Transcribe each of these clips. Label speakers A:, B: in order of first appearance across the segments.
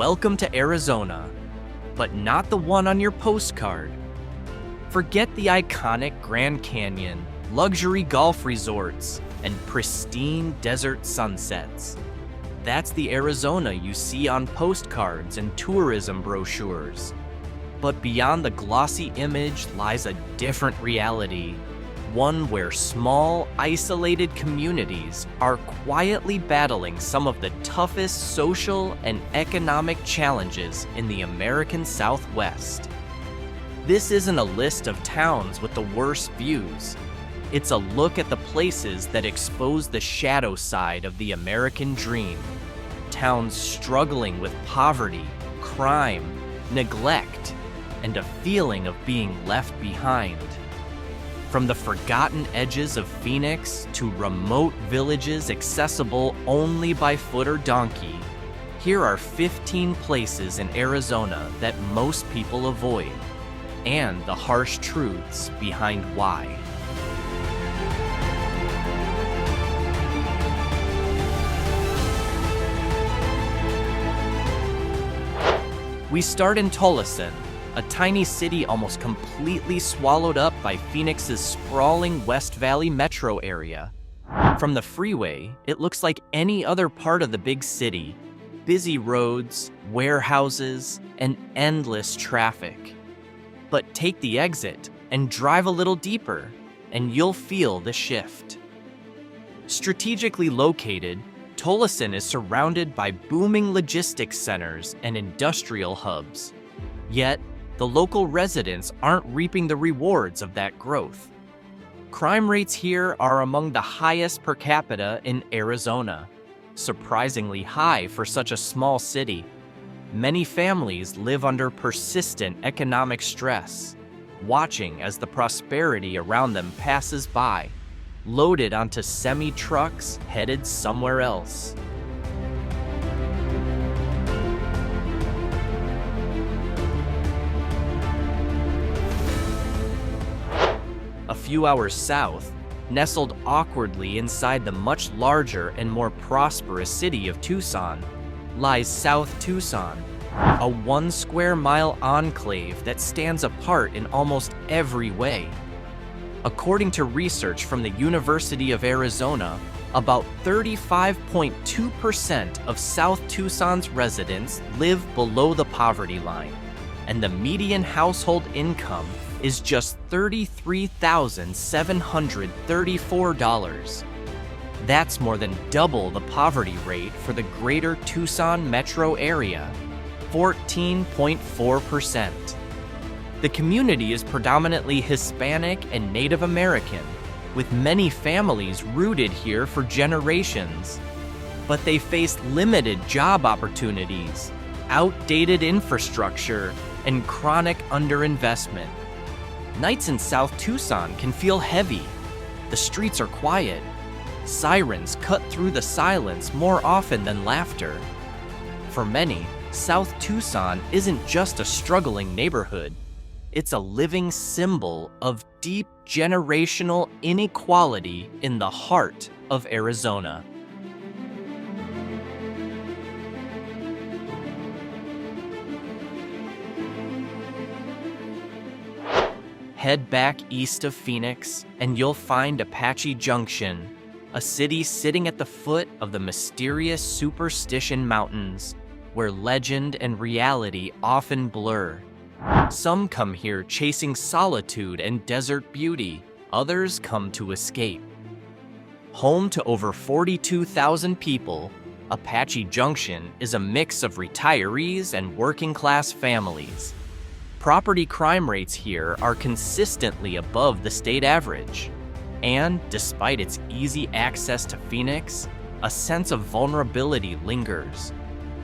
A: Welcome to Arizona, but not the one on your postcard. Forget the iconic Grand Canyon, luxury golf resorts, and pristine desert sunsets. That's the Arizona you see on postcards and tourism brochures. But beyond the glossy image lies a different reality, one where small, isolated communities are quietly battling some of the toughest social and economic challenges in the American Southwest. This isn't a list of towns with the worst views. It's a look at the places that expose the shadow side of the American dream. Towns struggling with poverty, crime, neglect, and a feeling of being left behind. From the forgotten edges of Phoenix to remote villages accessible only by foot or donkey, here are 15 places in Arizona that most people avoid, and the harsh truths behind why. We start in Tolleson, a tiny city almost completely swallowed up by Phoenix's sprawling West Valley metro area. From the freeway, it looks like any other part of the big city. Busy roads, warehouses, and endless traffic. But take the exit and drive a little deeper, and you'll feel the shift. Strategically located, Tolleson is surrounded by booming logistics centers and industrial hubs. Yet, the local residents aren't reaping the rewards of that growth. Crime rates here are among the highest per capita in Arizona, surprisingly high for such a small city. Many families live under persistent economic stress, watching as the prosperity around them passes by, loaded onto semi-trucks headed somewhere else. A few hours south, nestled awkwardly inside the much larger and more prosperous city of Tucson, lies South Tucson, a 1 square mile enclave that stands apart in almost every way. According to research from the University of Arizona, about 35.2% of South Tucson's residents live below the poverty line, and the median household income is just $33,734. That's more than double the poverty rate for the greater Tucson metro area, 14.4%. The community is predominantly Hispanic and Native American, with many families rooted here for generations. But they face limited job opportunities, outdated infrastructure, and chronic underinvestment. Nights in South Tucson can feel heavy. The streets are quiet. Sirens cut through the silence more often than laughter. For many, South Tucson isn't just a struggling neighborhood. It's a living symbol of deep generational inequality in the heart of Arizona. Head back east of Phoenix, and you'll find Apache Junction, a city sitting at the foot of the mysterious Superstition Mountains, where legend and reality often blur. Some come here chasing solitude and desert beauty, others come to escape. Home to over 42,000 people, Apache Junction is a mix of retirees and working-class families. Property crime rates here are consistently above the state average. And despite its easy access to Phoenix, a sense of vulnerability lingers.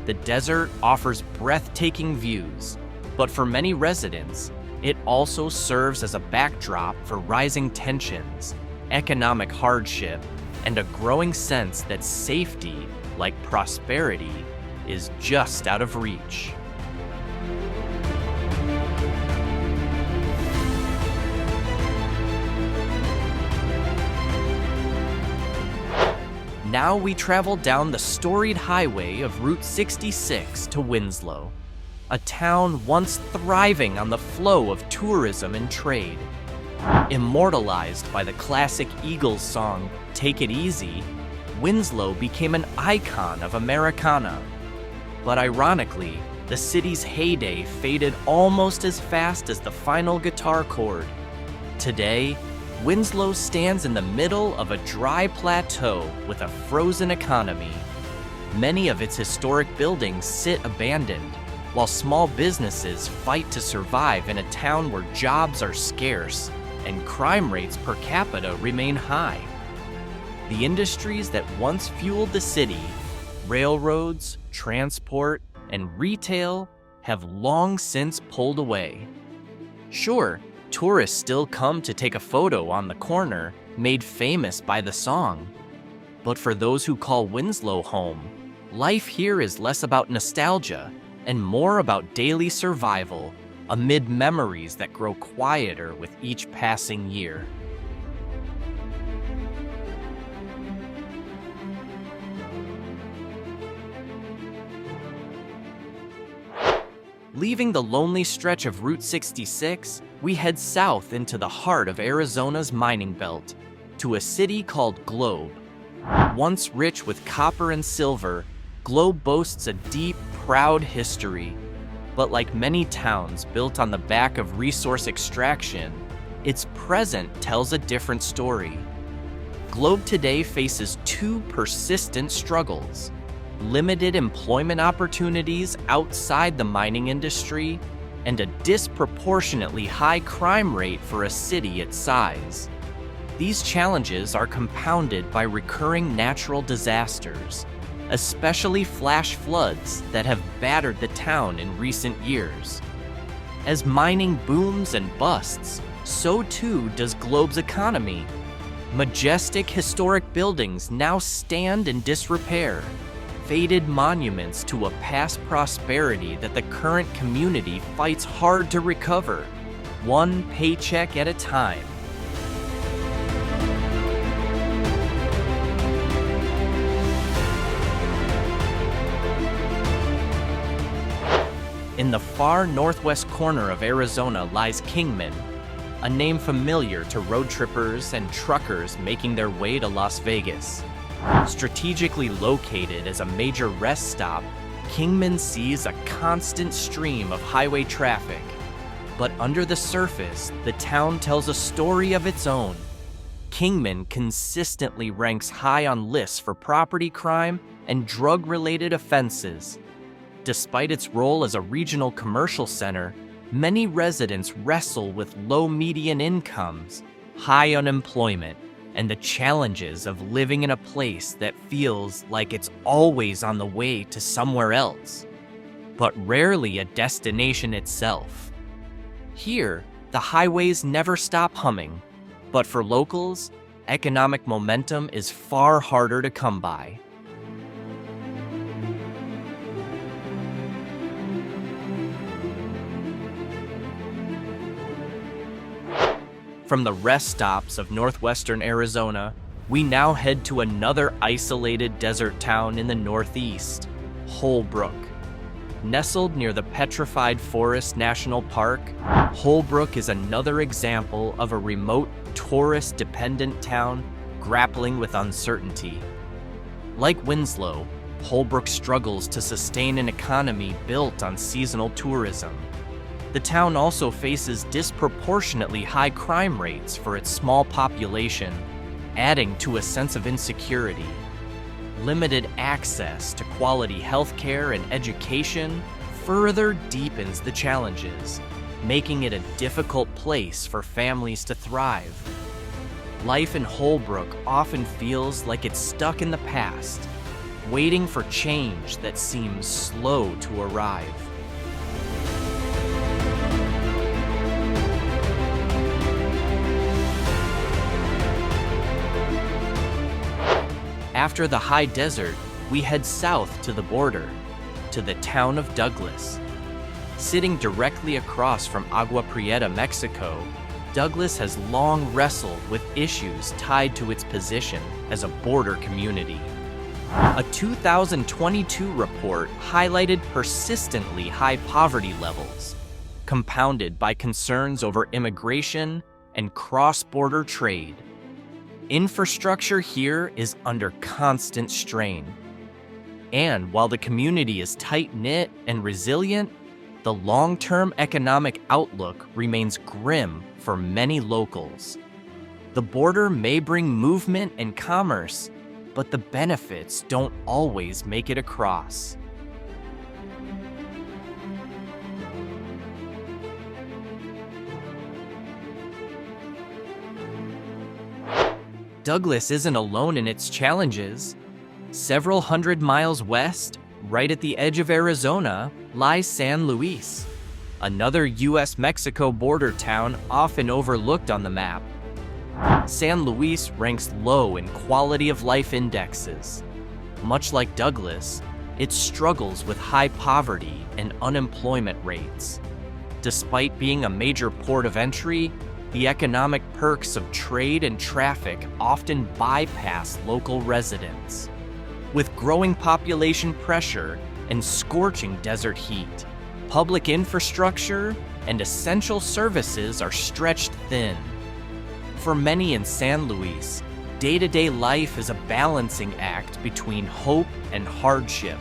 A: The desert offers breathtaking views, but for many residents, it also serves as a backdrop for rising tensions, economic hardship, and a growing sense that safety, like prosperity, is just out of reach. now we travel down the storied highway of Route 66 to Winslow, a town once thriving on the flow of tourism and trade. Immortalized by the classic Eagles song, "Take It Easy," Winslow became an icon of Americana. But ironically, the city's heyday faded almost as fast as the final guitar chord. Today, Winslow stands in the middle of a dry plateau with a frozen economy. Many of its historic buildings sit abandoned, while small businesses fight to survive in a town where jobs are scarce and crime rates per capita remain high. The industries that once fueled the city, railroads, transport, and retail, have long since pulled away. Sure, tourists still come to take a photo on the corner, made famous by the song. But for those who call Winslow home, life here is less about nostalgia and more about daily survival amid memories that grow quieter with each passing year. Leaving the lonely stretch of Route 66, we head south into the heart of Arizona's mining belt, to a city called Globe. Once rich with copper and silver, Globe boasts a deep, proud history. But like many towns built on the back of resource extraction, its present tells a different story. Globe today faces two persistent struggles: limited employment opportunities outside the mining industry, and a disproportionately high crime rate for a city its size. These challenges are compounded by recurring natural disasters, especially flash floods that have battered the town in recent years. As mining booms and busts, so too does Globe's economy. Majestic historic buildings now stand in disrepair, faded monuments to a past prosperity that the current community fights hard to recover, one paycheck at a time. In the far northwest corner of Arizona lies Kingman, a name familiar to road trippers and truckers making their way to Las Vegas. Strategically located as a major rest stop, Kingman sees a constant stream of highway traffic. But under the surface, the town tells a story of its own. Kingman consistently ranks high on lists for property crime and drug-related offenses. Despite its role as a regional commercial center, many residents wrestle with low median incomes, high unemployment, and the challenges of living in a place that feels like it's always on the way to somewhere else, but rarely a destination itself. Here, the highways never stop humming, but for locals, economic momentum is far harder to come by. From the rest stops of northwestern Arizona, we now head to another isolated desert town in the northeast, Holbrook. Nestled near the Petrified Forest National Park, Holbrook is another example of a remote, tourist-dependent town grappling with uncertainty. Like Winslow, Holbrook struggles to sustain an economy built on seasonal tourism. The town also faces disproportionately high crime rates for its small population, adding to a sense of insecurity. Limited access to quality healthcare and education further deepens the challenges, making it a difficult place for families to thrive. Life in Holbrook often feels like it's stuck in the past, waiting for change that seems slow to arrive. After the high desert, we head south to the border, to the town of Douglas. Sitting directly across from Agua Prieta, Mexico, Douglas has long wrestled with issues tied to its position as a border community. A 2022 report highlighted persistently high poverty levels, compounded by concerns over immigration and cross-border trade. Infrastructure here is under constant strain. And while the community is tight-knit and resilient, the long-term economic outlook remains grim for many locals. The border may bring movement and commerce, but the benefits don't always make it across. Douglas isn't alone in its challenges. Several hundred miles west, right at the edge of Arizona, lies San Luis, another US-Mexico border town often overlooked on the map. San Luis ranks low in quality of life indexes. Much like Douglas, it struggles with high poverty and unemployment rates. Despite being a major port of entry, the economic perks of trade and traffic often bypass local residents. With growing population pressure and scorching desert heat, public infrastructure and essential services are stretched thin. For many in San Luis, day-to-day life is a balancing act between hope and hardship.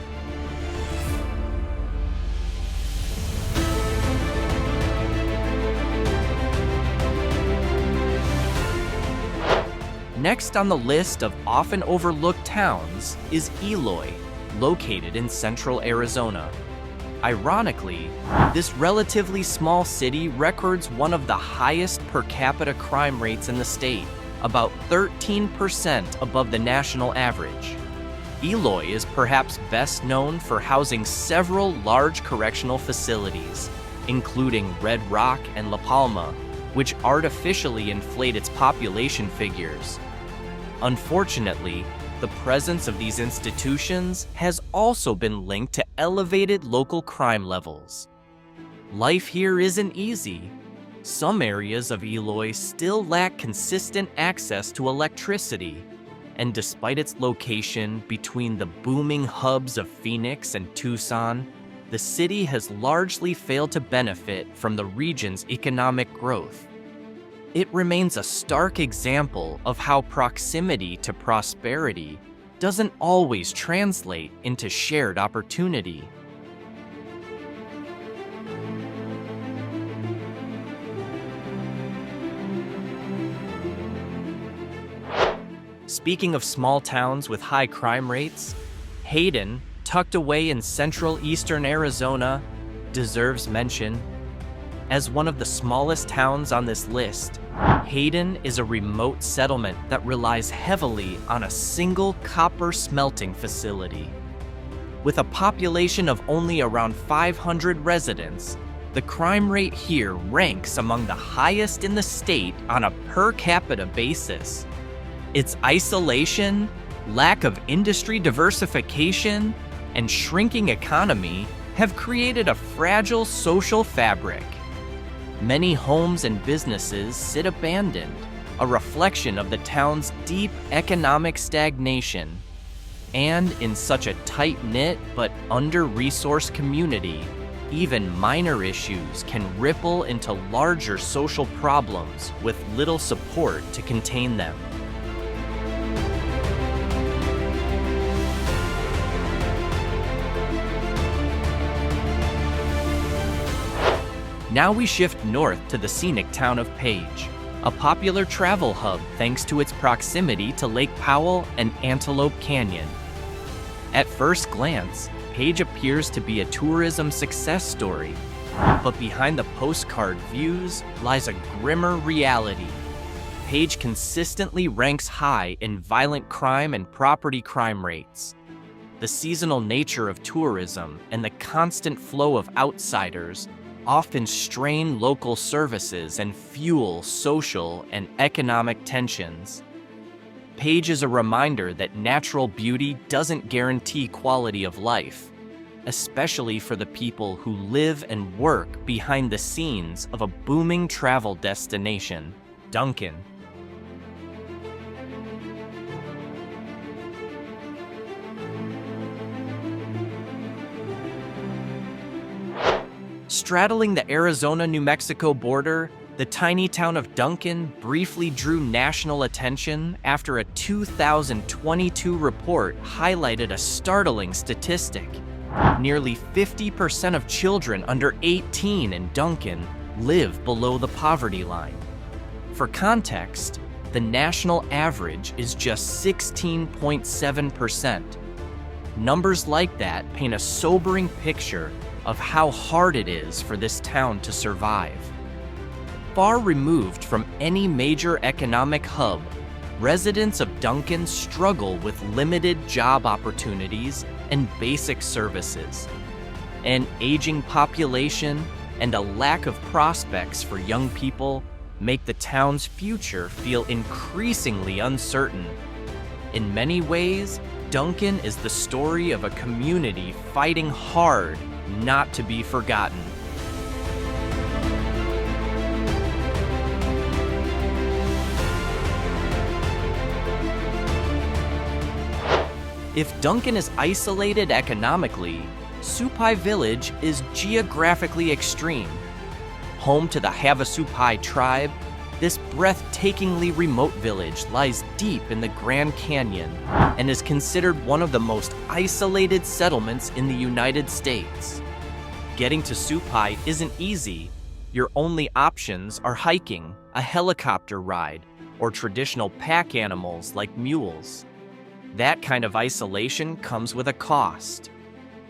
A: Next on the list of often overlooked towns is Eloy, located in central Arizona. Ironically, this relatively small city records one of the highest per capita crime rates in the state, about 13% above the national average. Eloy is perhaps best known for housing several large correctional facilities, including Red Rock and La Palma, which artificially inflate its population figures. Unfortunately, the presence of these institutions has also been linked to elevated local crime levels. Life here isn't easy. Some areas of Eloy still lack consistent access to electricity, and despite its location between the booming hubs of Phoenix and Tucson, the city has largely failed to benefit from the region's economic growth. It remains a stark example of how proximity to prosperity doesn't always translate into shared opportunity. Speaking of small towns with high crime rates, Hayden, tucked away in central eastern Arizona, deserves mention. As one of the smallest towns on this list, Hayden is a remote settlement that relies heavily on a single copper smelting facility. With a population of only around 500 residents, the crime rate here ranks among the highest in the state on a per capita basis. Its isolation, lack of industry diversification, and shrinking economy have created a fragile social fabric. Many homes and businesses sit abandoned, a reflection of the town's deep economic stagnation. And in such a tight-knit but under-resourced community, even minor issues can ripple into larger social problems with little support to contain them. Now we shift north to the scenic town of Page, a popular travel hub thanks to its proximity to Lake Powell and Antelope Canyon. At first glance, Page appears to be a tourism success story, but behind the postcard views lies a grimmer reality. Page consistently ranks high in violent crime and property crime rates. The seasonal nature of tourism and the constant flow of outsiders often strain local services and fuel social and economic tensions. Page is a reminder that natural beauty doesn't guarantee quality of life, especially for the people who live and work behind the scenes of a booming travel destination, Duncan. Straddling the Arizona-New Mexico border, the tiny town of Duncan briefly drew national attention after a 2022 report highlighted a startling statistic. Nearly 50% of children under 18 in Duncan live below the poverty line. For context, the national average is just 16.7%. Numbers like that paint a sobering picture of how hard it is for this town to survive. Far removed from any major economic hub, residents of Duncan struggle with limited job opportunities and basic services. An aging population and a lack of prospects for young people make the town's future feel increasingly uncertain. In many ways, Duncan is the story of a community fighting hard not to be forgotten. If Duncan is isolated economically, Supai Village is geographically extreme. Home to the Havasupai tribe, this breathtakingly remote village lies deep in the Grand Canyon and is considered one of the most isolated settlements in the United States. Getting to Supai isn't easy. Your only options are hiking, a helicopter ride, or traditional pack animals like mules. That kind of isolation comes with a cost.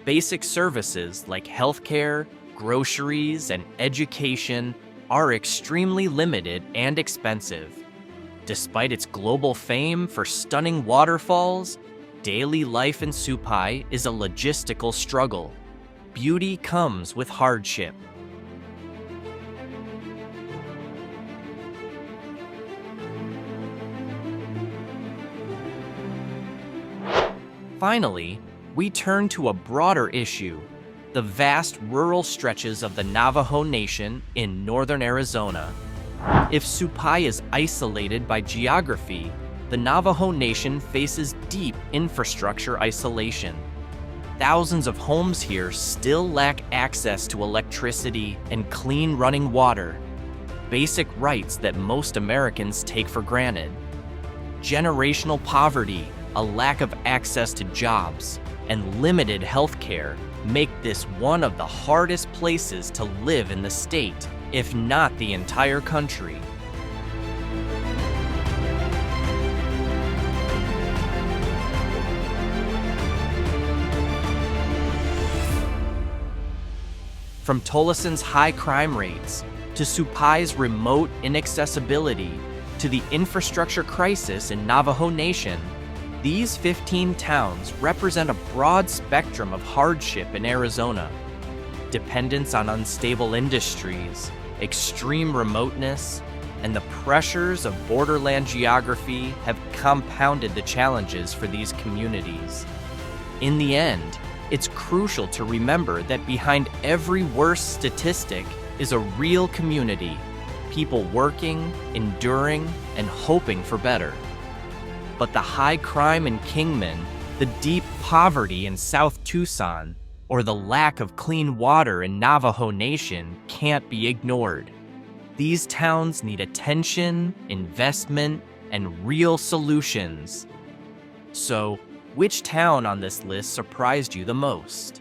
A: Basic services like healthcare, groceries, and education are extremely limited and expensive. Despite its global fame for stunning waterfalls, daily life in Supai is a logistical struggle. Beauty comes with hardship. Finally, we turn to a broader issue: the vast rural stretches of the Navajo Nation in northern Arizona. If Supai is isolated by geography, the Navajo Nation faces deep infrastructure isolation. Thousands of homes here still lack access to electricity and clean running water, basic rights that most Americans take for granted. Generational poverty, a lack of access to jobs, and limited health care make this one of the hardest places to live in the state, if not the entire country. From Tolleson's high crime rates, to Supai's remote inaccessibility, to the infrastructure crisis in Navajo Nation, these 15 towns represent a broad spectrum of hardship in Arizona. Dependence on unstable industries, extreme remoteness, and the pressures of borderland geography have compounded the challenges for these communities. In the end, it's crucial to remember that behind every worst statistic is a real community, people working, enduring, and hoping for better. But the high crime in Kingman, the deep poverty in South Tucson, or the lack of clean water in Navajo Nation can't be ignored. These towns need attention, investment, and real solutions. So, which town on this list surprised you the most?